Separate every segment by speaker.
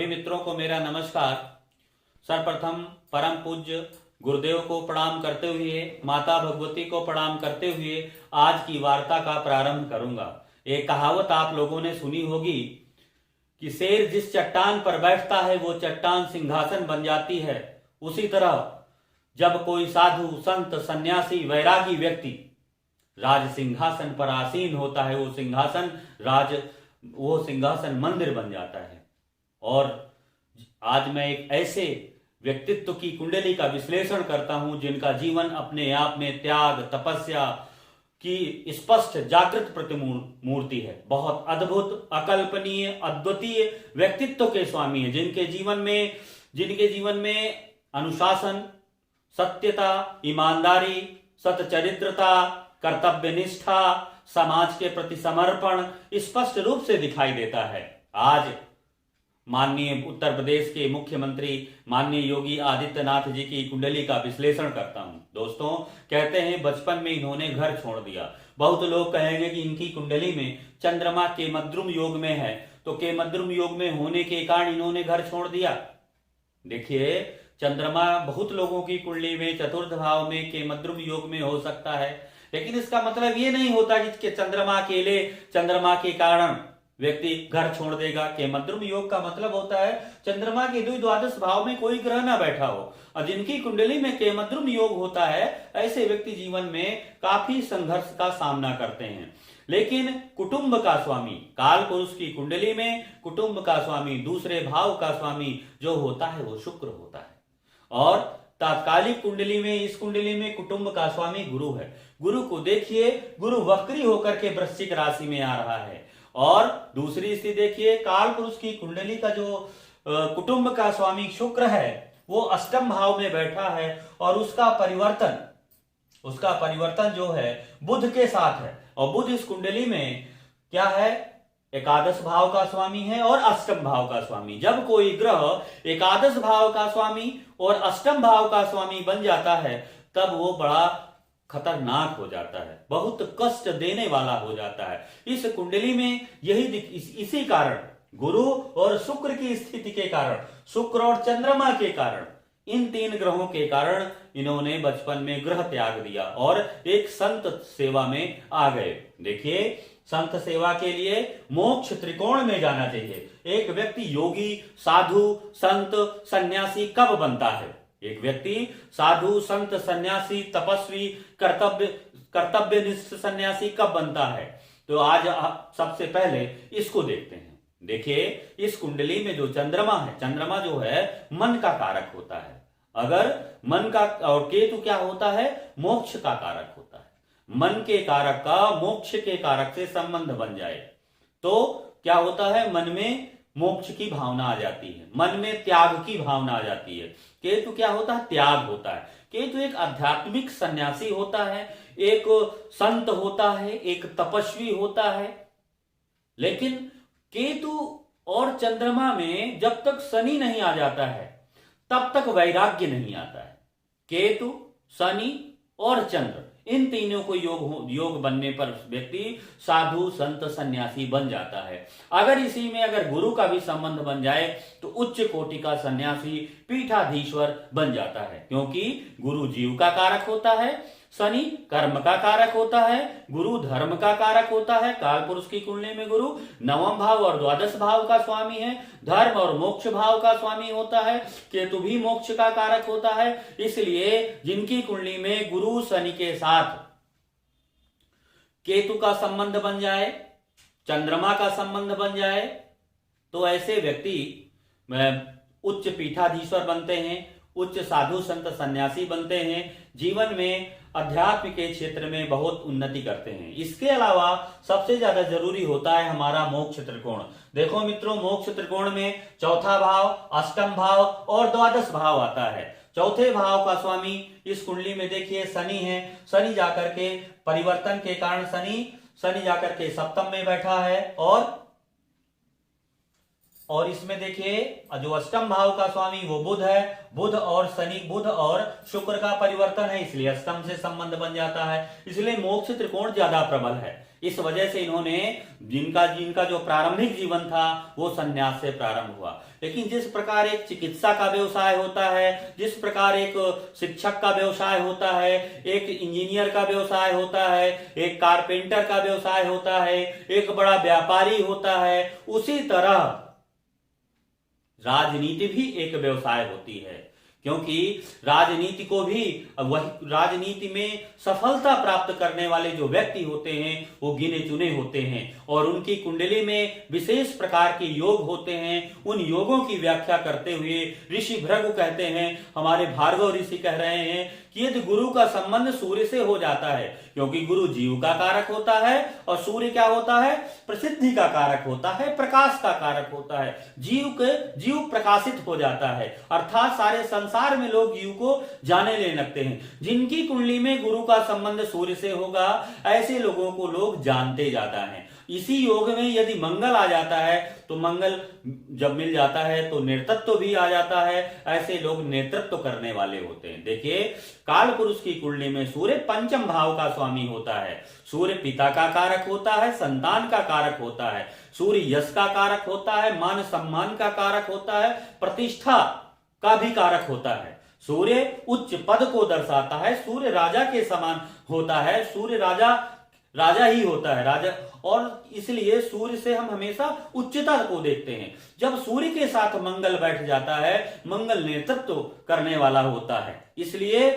Speaker 1: सभी मित्रों को मेरा नमस्कार। सर्वप्रथम परम पूज्य गुरुदेव को प्रणाम करते हुए, माता भगवती को प्रणाम करते हुए आज की वार्ता का प्रारंभ करूंगा। एक कहावत आप लोगों ने सुनी होगी कि शेर जिस चट्टान पर बैठता है वो चट्टान सिंहासन बन जाती है। उसी तरह जब कोई साधु, संत, सन्यासी, वैरागी व्यक्ति राज सिंहासन पर आसीन होता है, वो सिंहासन मंदिर बन जाता है। और आज मैं एक ऐसे व्यक्तित्व की कुंडली का विश्लेषण करता हूं जिनका जीवन अपने आप में त्याग, तपस्या की स्पष्ट जागृत प्रतिमूर्ति है। बहुत अद्भुत, अकल्पनीय, अद्वितीय व्यक्तित्व के स्वामी है, जिनके जीवन में अनुशासन, सत्यता, ईमानदारी, सतचरित्रता, कर्तव्य निष्ठा, समाज के प्रति समर्पण स्पष्ट रूप से दिखाई देता है। आज माननीय उत्तर प्रदेश के मुख्यमंत्री माननीय योगी आदित्यनाथ जी की कुंडली का विश्लेषण करता हूं। दोस्तों, कहते हैं बचपन में इन्होंने घर छोड़ दिया। बहुत लोग कहेंगे कि इनकी कुंडली में चंद्रमा केमद्रुम योग में है, तो केमद्रुम योग में होने के कारण इन्होंने घर छोड़ दिया। देखिए, चंद्रमा बहुत लोगों की कुंडली में चतुर्थ भाव में केमद्रुम योग में हो सकता है, लेकिन इसका मतलब ये नहीं होता कि चंद्रमा के कारण व्यक्ति घर छोड़ देगा। केमद्रुम योग का मतलब होता है चंद्रमा के द्वादश भाव में कोई ग्रह ना बैठा हो, और जिनकी कुंडली में केमद्रुम योग होता है ऐसे व्यक्ति जीवन में काफी संघर्ष का सामना करते हैं। लेकिन कुटुंब का स्वामी, काल पुरुष की कुंडली में कुटुंब का स्वामी, दूसरे भाव का स्वामी जो होता है वो शुक्र होता है। और तात्कालिक कुंडली में, इस कुंडली में कुटुंब का स्वामी गुरु है। गुरु को देखिए, गुरु वक्री होकर के वृश्चिक राशि में आ रहा है। और दूसरी स्थिति देखिए, काल पुरुष की कुंडली का जो कुटुंब का स्वामी शुक्र है वो अष्टम भाव में बैठा है, और उसका परिवर्तन जो है बुध के साथ है। और बुध इस कुंडली में क्या है? एकादश भाव का स्वामी है और अष्टम भाव का स्वामी। जब कोई ग्रह एकादश भाव का स्वामी और अष्टम भाव का स्वामी बन जाता है तब वो बड़ा खतरनाक हो जाता है, बहुत कष्ट देने वाला हो जाता है। इस कुंडली में इसी कारण गुरु और शुक्र की स्थिति के कारण, शुक्र और चंद्रमा के कारण, इन तीन ग्रहों के कारण इन्होंने बचपन में ग्रह त्याग दिया और एक संत सेवा में आ गए। देखिए, संत सेवा के लिए मोक्ष त्रिकोण में जाना चाहिए। एक व्यक्ति योगी, साधु, संत, सन्यासी कब बनता है? एक व्यक्ति साधु, संत, सन्यासी, तपस्वी, कर्तव्यनिष्ठ सन्यासी कब बनता है? तो आज सबसे पहले इसको देखते हैं। देखिए, इस कुंडली में जो चंद्रमा है, चंद्रमा जो है मन का कारक होता है। अगर मन का, और केतु क्या होता है? मोक्ष का कारक होता है। मन के कारक का मोक्ष के कारक से संबंध बन जाए तो क्या होता है? मन में मोक्ष की भावना आ जाती है, मन में त्याग की भावना आ जाती है। केतु क्या होता है? त्याग होता है। केतु एक आध्यात्मिक सन्यासी होता है, एक संत होता है, एक तपस्वी होता है। लेकिन केतु और चंद्रमा में जब तक शनि नहीं आ जाता है तब तक वैराग्य नहीं आता है। केतु, शनि और चंद्र, इन तीनों को योग बनने पर व्यक्ति साधु, संत, सन्यासी बन जाता है। अगर गुरु का भी संबंध बन जाए तो उच्च कोटि का सन्यासी, पीठाधीश्वर बन जाता है, क्योंकि गुरु जीव का कारक होता है, शनि कर्म का कारक होता है, गुरु धर्म का कारक होता है। काल पुरुष की कुंडली में गुरु नवम भाव और द्वादश भाव का स्वामी है, धर्म और मोक्ष भाव का स्वामी होता है। केतु भी मोक्ष का कारक होता है। इसलिए जिनकी कुंडली में गुरु शनि के साथ केतु का संबंध बन जाए, चंद्रमा का संबंध बन जाए, तो ऐसे व्यक्ति उच्च पीठाधीश्वर बनते हैं, उच्च साधु, संत, सन्यासी बनते हैं, जीवन में अध्यात्म के क्षेत्र में बहुत उन्नति करते हैं। इसके अलावा सबसे ज्यादा जरूरी होता है हमारा मोक्ष त्रिकोण। देखो मित्रों, मोक्ष त्रिकोण में चौथा भाव, अष्टम भाव और द्वादश भाव आता है। चौथे भाव का स्वामी इस कुंडली में देखिए शनि है। शनि जाकर के परिवर्तन के कारण शनि जाकर के सप्तम में बैठा है, और इसमें देखिए जो अष्टम भाव का स्वामी वो बुध है। बुध और शुक्र का परिवर्तन है, इसलिए अष्टम से संबंध बन जाता है। इसलिए मोक्ष त्रिकोण ज्यादा प्रबल है। इस वजह से इन्होंने जिनका जो प्रारंभिक जीवन था वो संन्यास से प्रारंभ हुआ। लेकिन जिस प्रकार एक चिकित्सा का व्यवसाय होता है, जिस प्रकार एक शिक्षक का व्यवसाय होता है, एक इंजीनियर का व्यवसाय होता है, एक कारपेंटर का व्यवसाय होता है, एक बड़ा व्यापारी होता है, उसी तरह राजनीति भी एक व्यवसाय होती है। क्योंकि राजनीति को भी वही राजनीति में सफलता प्राप्त करने वाले जो व्यक्ति होते हैं वो गिने चुने होते हैं और उनकी कुंडली में विशेष प्रकार के योग होते हैं। उन योगों की व्याख्या करते हुए ऋषि भृगु कहते हैं, हमारे भार्गव ऋषि कह रहे हैं कि यदि गुरु का संबंध सूर्य से हो जाता है, क्योंकि गुरु जीव का कारक होता है और सूर्य क्या होता है, प्रसिद्धि का कारक होता है, प्रकाश का कारक होता है। जीव प्रकाशित हो जाता है, अर्थात सारे संसार में लोग जीव को जाने लेने लगते हैं। जिनकी कुंडली में गुरु का संबंध सूर्य से होगा, ऐसे लोगों को लोग जानते जाता है। इसी योग में यदि मंगल आ जाता है तो मंगल जब मिल जाता है तो नेतृत्व भी आ जाता है। ऐसे लोग नेतृत्व करने वाले होते हैं। देखिए, काल पुरुष की कुंडली में सूर्य पंचम भाव का स्वामी होता है। सूर्य पिता का कारक होता है, संतान का कारक होता है, सूर्य यश का कारक होता है, मान सम्मान का कारक होता है, प्रतिष्ठा का भी कारक होता है। सूर्य उच्च पद को दर्शाता है, सूर्य राजा के समान होता है, सूर्य राजा ही होता है, राजा। और इसलिए सूर्य से हम हमेशा उच्चता को देखते हैं। जब सूर्य के साथ मंगल बैठ जाता है, मंगल नेतृत्व करने वाला होता है, इसलिए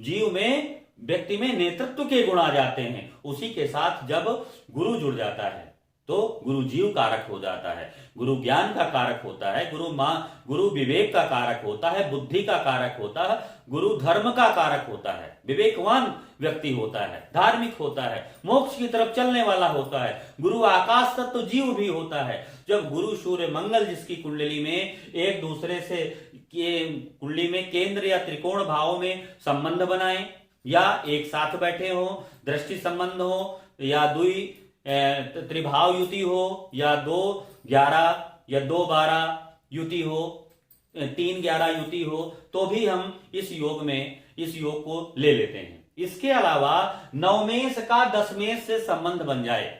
Speaker 1: जीव में व्यक्ति में नेतृत्व के गुण आ जाते हैं। उसी के साथ जब गुरु जुड़ जाता है तो गुरु जीव कारक हो जाता है, गुरु ज्ञान का कारक होता है, गुरु विवेक का कारक होता है, बुद्धि का कारक होता है, गुरु धर्म का कारक होता है, विवेकवान व्यक्ति होता है, धार्मिक होता है, मोक्ष की तरफ चलने वाला होता है। गुरु आकाश तत्व जीव भी होता है। जब गुरु सूर्य मंगल जिसकी कुंडली में एक दूसरे से कुंडली में केंद्र या त्रिकोण भाव में संबंध बनाए या एक साथ बैठे हो, दृष्टि संबंध हो या त्रिभाव युति हो या 2-11 या 2-12 युति हो, 3-11 युति हो, तो भी हम इस योग को ले लेते हैं। इसके अलावा नवमेश का दशमेश से संबंध बन जाए,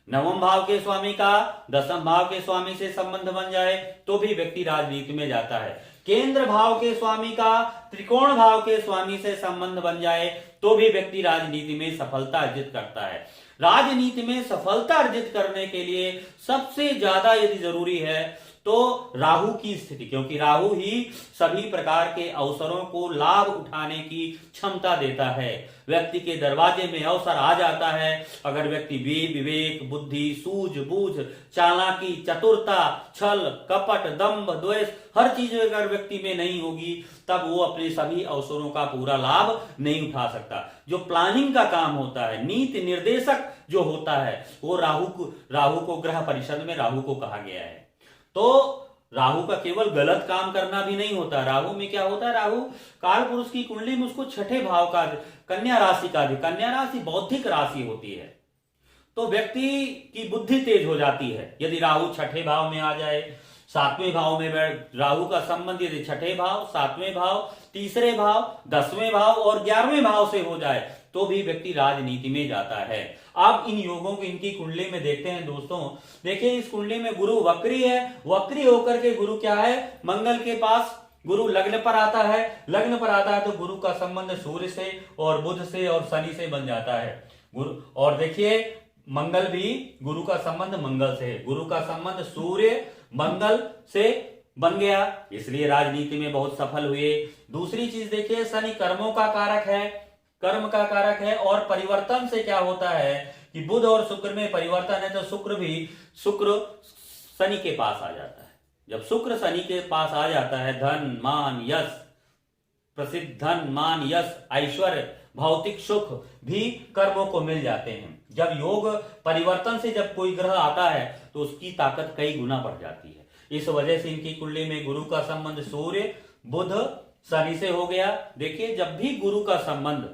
Speaker 1: नवम भाव के स्वामी का दसम भाव के स्वामी से संबंध बन जाए तो भी व्यक्ति राजनीति में जाता है। केंद्र भाव के स्वामी का त्रिकोण भाव के स्वामी से संबंध बन जाए तो भी व्यक्ति राजनीति में सफलता अर्जित करता है। राजनीति में सफलता अर्जित करने के लिए सबसे ज्यादा यदि जरूरी है तो राहु की स्थिति, क्योंकि राहु ही सभी प्रकार के अवसरों को लाभ उठाने की क्षमता देता है। व्यक्ति के दरवाजे में अवसर आ जाता है अगर व्यक्ति विवेक, बुद्धि, सूझबूझ, चालाकी, चतुरता, छल, कपट, दंभ, द्वेष हर चीज अगर व्यक्ति में नहीं होगी तब वो अपने सभी अवसरों का पूरा लाभ नहीं उठा सकता। जो प्लानिंग का काम होता है, नीति निर्देशक जो होता है, वो राहु को ग्रह परिषद में राहु को कहा गया है। तो राहु का केवल गलत काम करना भी नहीं होता। राहु में क्या होता है, राहु काल पुरुष की कुंडली में उसको छठे भाव का, कन्या राशि का, कन्या राशि बौद्धिक राशि होती है, तो व्यक्ति की बुद्धि तेज हो जाती है। यदि राहु छठे भाव में आ जाए, सातवें भाव में राहु का संबंध यदि छठे भाव, सातवें भाव, तीसरे भाव, 10वें भाव और 11वें भाव से हो जाए तो भी व्यक्ति राजनीति में जाता है। अब इन योगों को इनकी कुंडली में देखते हैं दोस्तों। देखिए, इस कुंडली में गुरु वक्री है, वक्री होकर के गुरु क्या है, मंगल के पास गुरु लग्न पर आता है। लग्न पर आता है तो गुरु का संबंध सूर्य से और बुध से और शनि से बन जाता है। गुरु और देखिए, मंगल भी गुरु का संबंध मंगल से है, गुरु का संबंध सूर्य मंगल से बन गया, इसलिए राजनीति में बहुत सफल हुए। दूसरी चीज देखिए, शनि कर्मों का कारक है, कर्म का कारक है। और परिवर्तन से क्या होता है कि बुध और शुक्र में परिवर्तन है तो शुक्र शनि के पास आ जाता है। जब शुक्र शनि के पास आ जाता है, धन, मान, यश, प्रसिद्ध धन, मान, यश, ऐश्वर्य, भौतिक सुख भी कर्मों को मिल जाते हैं। जब योग परिवर्तन से जब कोई ग्रह आता है तो उसकी ताकत कई गुना बढ़ जाती है। इस वजह से इनकी कुंडली में गुरु का संबंध सूर्य, बुध, शनि से हो गया। देखिए, जब भी गुरु का संबंध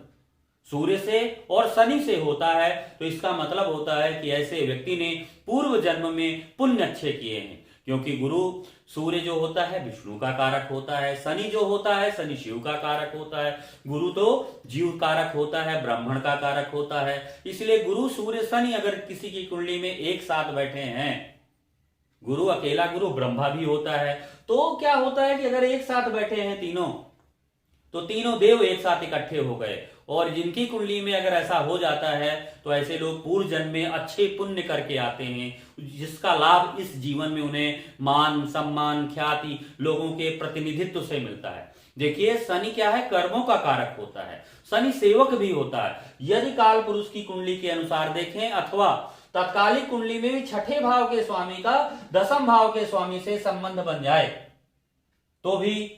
Speaker 1: सूर्य से और शनि से होता है तो इसका मतलब होता है कि ऐसे व्यक्ति ने पूर्व जन्म में पुण्य अच्छे किए हैं, क्योंकि गुरु सूर्य जो होता है विष्णु का कारक होता है, शनि जो होता है शनि शिव का कारक होता है, गुरु तो जीव कारक होता है, ब्राह्मण का कारक होता है। इसलिए गुरु, सूर्य, शनि अगर किसी की कुंडली में एक साथ बैठे हैं गुरु अकेला गुरु ब्रह्मा भी होता है। तो क्या होता है कि अगर एक साथ बैठे हैं तीनों, तो तीनों देव एक साथ इकट्ठे हो गए, और जिनकी कुंडली में अगर ऐसा हो जाता है तो ऐसे लोग पूर्व जन्म में अच्छे पुण्य करके आते हैं, जिसका लाभ इस जीवन में उन्हें मान सम्मान ख्याति लोगों के प्रतिनिधित्व से मिलता है। देखिए शनि क्या है, कर्मों का कारक होता है, शनि सेवक भी होता है। यदि काल पुरुष की कुंडली के अनुसार देखें अथवा तत्कालिक कुंडली में भी छठे भाव के स्वामी का दसम भाव के स्वामी से संबंध बन जाए तो भी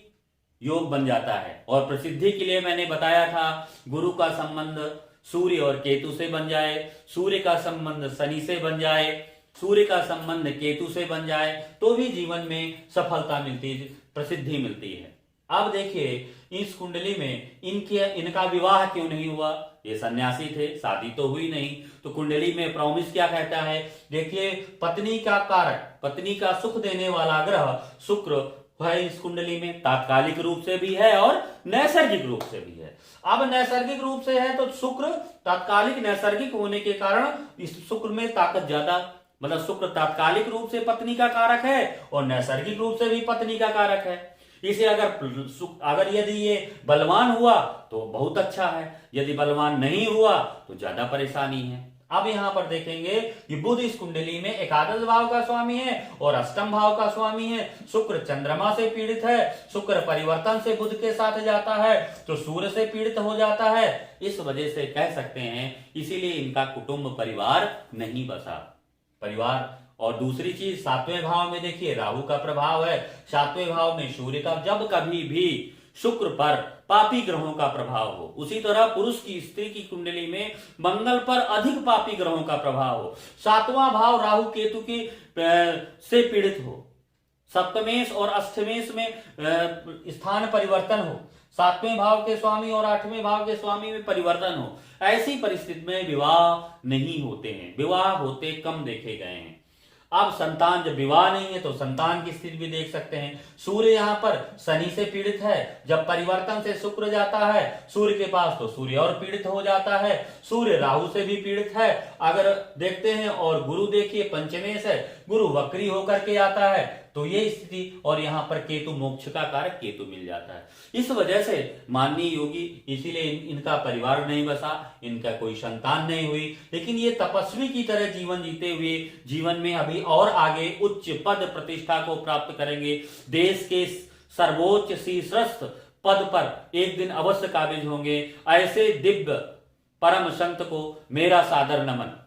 Speaker 1: योग बन जाता है। और प्रसिद्धि के लिए मैंने बताया था, गुरु का संबंध सूर्य और केतु से बन जाए, सूर्य का संबंध शनि से बन जाए, सूर्य का संबंध केतु से बन जाए तो भी जीवन में सफलता मिलती है, प्रसिद्धि मिलती है। अब देखिए इस कुंडली में इनका विवाह क्यों नहीं हुआ? ये सन्यासी थे, शादी तो हुई नहीं, तो कुंडली में प्रॉमिस क्या कहता है? देखिए पत्नी का कारक, पत्नी का सुख देने वाला ग्रह शुक्र है इस कुंडली में, तात्कालिक रूप से भी है और नैसर्गिक रूप से भी है। अब नैसर्गिक रूप से है तो शुक्र तात्कालिक नैसर्गिक होने के कारण इस शुक्र में ताकत ज्यादा, मतलब शुक्र तात्कालिक रूप से पत्नी का कारक है और नैसर्गिक रूप से भी पत्नी का कारक है। इसे अगर यदि ये बलवान हुआ तो बहुत अच्छा है, यदि बलवान नहीं हुआ तो ज्यादा परेशानी है। अब यहां पर देखेंगे कि बुध इस कुंडली में एकादश भाव का स्वामी है और अष्टम भाव का स्वामी है। शुक्र चंद्रमा से पीड़ित है, शुक्र परिवर्तन से बुध के साथ जाता है तो सूर्य से पीड़ित हो जाता है। इस वजह से कह सकते हैं इसीलिए इनका कुटुंब परिवार नहीं बसा, परिवार। और दूसरी चीज सातवें भाव में देखिए राहु का प्रभाव है, सातवें भाव में सूर्य का, जब कभी भी शुक्र पर पापी ग्रहों का प्रभाव हो, उसी तरह पुरुष की स्त्री की कुंडली में मंगल पर अधिक पापी ग्रहों का प्रभाव हो, सातवां भाव राहु केतु की से पीड़ित हो, सप्तमेश और अष्टमेश में स्थान परिवर्तन हो, सातवें भाव के स्वामी और आठवें भाव के स्वामी में परिवर्तन हो, ऐसी परिस्थिति में विवाह नहीं होते हैं, विवाह होते कम देखे गए हैं। अब संतान, जब विवाह नहीं है तो संतान की स्थिति भी देख सकते हैं। सूर्य यहाँ पर शनि से पीड़ित है, जब परिवर्तन से शुक्र जाता है सूर्य के पास तो सूर्य और पीड़ित हो जाता है, सूर्य राहु से भी पीड़ित है अगर देखते हैं। और गुरु देखिए पंचमेश है, गुरु वक्री होकर के आता है तो ये स्थिति, और यहाँ पर केतु मोक्ष का कारक केतु मिल जाता है। इस वजह से माननीय योगी इसीलिए इनका परिवार नहीं बसा, इनका कोई संतान नहीं हुई, लेकिन ये तपस्वी की तरह जीवन जीते हुए जीवन में अभी और आगे उच्च पद प्रतिष्ठा को प्राप्त करेंगे। देश के सर्वोच्च शीर्षस्थ पद पर एक दिन अवश्य काबिज होंगे। ऐसे दिव्य परम संत को मेरा सादर नमन।